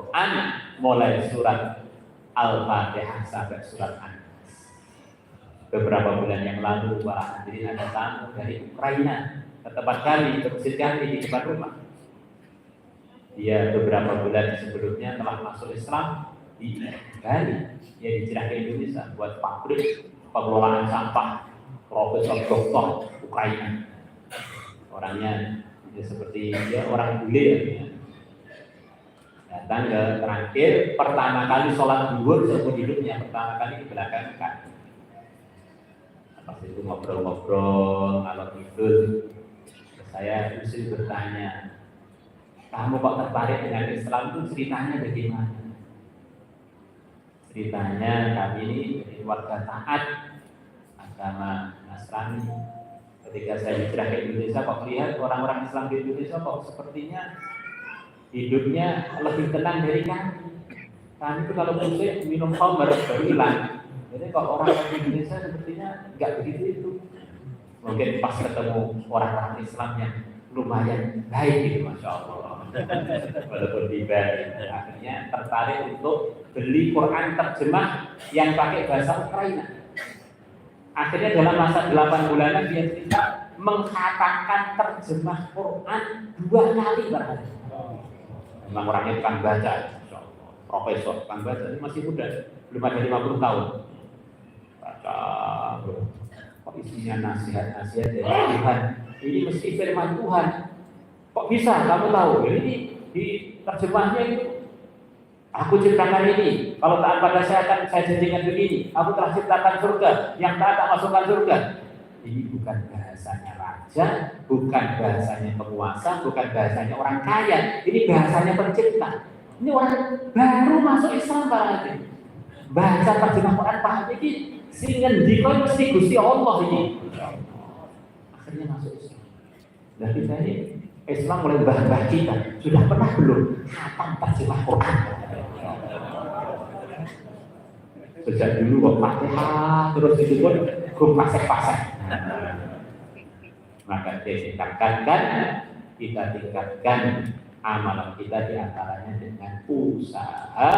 Quran mulai surat Al-Fatihah sampai surat An-Nas. Beberapa bulan yang lalu para hadirin ada tamu dari Ukraina ke tempat kami, ke masjid kami di depan rumah. Dia beberapa bulan sebelumnya telah masuk Islam di Bali, dia hijrah ke Indonesia buat pabrik pengelolaan sampah, profesor doktor Ukraina. Orangnya ya seperti dia orang bule ya. Datang ke terakhir pertama kali sholat zuhur seumur hidupnya, pertama kali di belakang kan. Pas itu ngobrol-ngobrol kalau tidur, saya mesti bertanya, kamu kok tertarik dengan Islam itu ceritanya bagaimana? Ceritanya kami ini dari warga taat agama Nasrani. Ketika saya hijrah ke Indonesia, kok lihat orang-orang Islam di Indonesia kok sepertinya hidupnya lebih tenang dari kami. Kami itu kalau pusing minum khamr baru hilang. Jadi kok orang Indonesia sepertinya nggak begitu itu. Mungkin pas ketemu orang-orang Islam yang lumayan baik gitu, masya Allah. Walaupun di Bali, akhirnya tertarik untuk beli Quran terjemah yang pakai bahasa Ukraina. Akhirnya dalam masa 8 bulanan dia cerita mengkatakan terjemah Quran 2 kali berhari. Memang orangnya bukan baca, profesor bukan baca, ini masih muda, belum ada 50 tahun. Baca, kok isinya nasihat-nasihat dari Tuhan. Ini mesti firman Tuhan. Kok bisa? Kamu tahu? Ini di terjemahnya itu. Aku ciptakan ini. Kalau taat pada saya akan saya janjikan begini. Aku telah ciptakan surga. Yang taat tak masukkan surga. Ini bukan bahasanya raja, bukan bahasanya penguasa, bukan bahasanya orang kaya. Ini bahasanya pencipta. Ini orang baru masuk Islam Pak Hadi. Bahasa terjemah Quran Pak Hadi ini sehingga dikon mesti Gusti Allah ini. Akhirnya masuk Islam. Dan kita ini Islam mulai bah-bah kita. Sudah pernah belum khatam terjemah Quran? Sejak dulu kok Fatihah terus itu pun grup pasek-pasek. Maka kita tingkatkan amalan kita diantaranya dengan usaha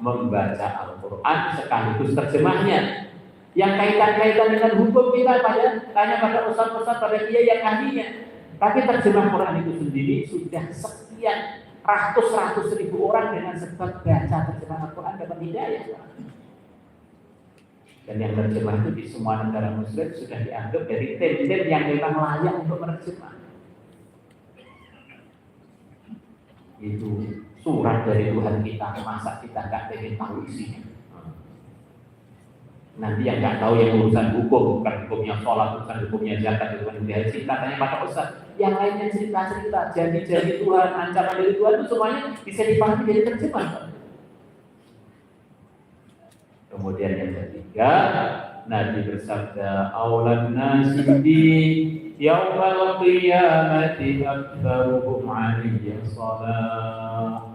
membaca Al-Quran sekaligus terjemahnya. Yang kaitan-kaitan dengan hukum kita tanya pada ustaz-ustaz, pada dia yang ahlinya. Tapi terjemah Quran itu sendiri sudah sekian ratus ribu orang dengan sebab baca terjemah Al-Quran dapat hidayah. Dan yang terjemah itu di semua negara muslim sudah dianggap dari tim-tim yang memang layak untuk menerjemah. Itu surat dari Tuhan kita, masa kita nggak pengen tahu isinya? Nanti yang nggak tahu yang urusan hukum, bukan hukumnya sholat, bukan hukumnya zakat, bukan hukumnya haji, tanya pada ustaz. Yang lainnya cerita-cerita, janji-janji Tuhan, ancaman dari Tuhan itu semuanya bisa dipahami dari terjemah. Kemudian yang ketiga, Nabi bersabda, "Aulan nasi bi yaumal qiyamati aktsaruhum 'alayya shalah."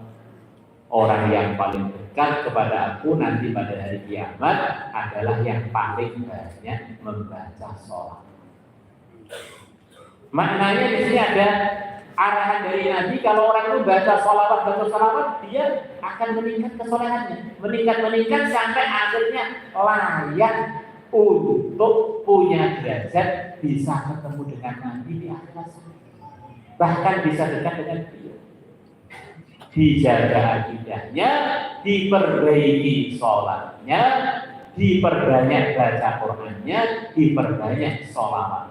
Orang yang paling dekat kepada aku nanti pada hari kiamat adalah yang paling banyak membaca sholat. Maknanya di sini ada arahan dari Nabi, kalau orang itu baca sholawat, dia akan meningkat kesolehannya, meningkat sampai akhirnya layak untuk punya derajat bisa ketemu dengan Nabi di akhirat, bahkan bisa dekat dengan dia. Dijaga akidahnya, diperbaiki sholatnya, diperbanyak baca Qur'annya, diperbanyak sholawat.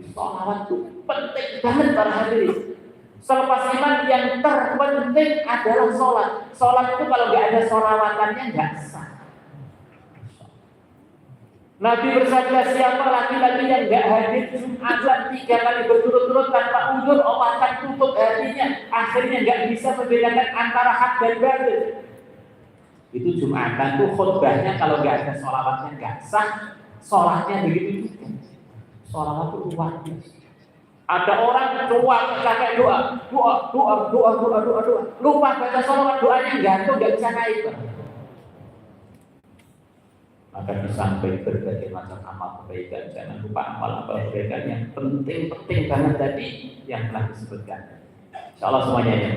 Sholawat itu penting banget para hadirin. Selepas iman yang terpenting adalah sholat. Sholat itu kalau nggak ada sholawatannya nggak sah. Nabi bersabda, siapa laki-laki yang nggak hadir Jumatan 3 kali berturut-turut tanpa uzur, Allah akan tutup hatinya. Akhirnya nggak bisa membedakan antara hak dan batil. Itu Jumatan tuh khutbahnya kalau nggak ada sholawatnya nggak sah. Sholatnya begitu juga. Sholawat itu luar biasa. Ada orang cuak pakai doa, lupa baca sholawat, doanya gantung, nggak bisa naik. Maka disampaikan berbagai macam amal kebaikan, jangan lupa amal kebaikan yang penting banget tadi yang telah disebutkan. Insyaallah semuanya ya.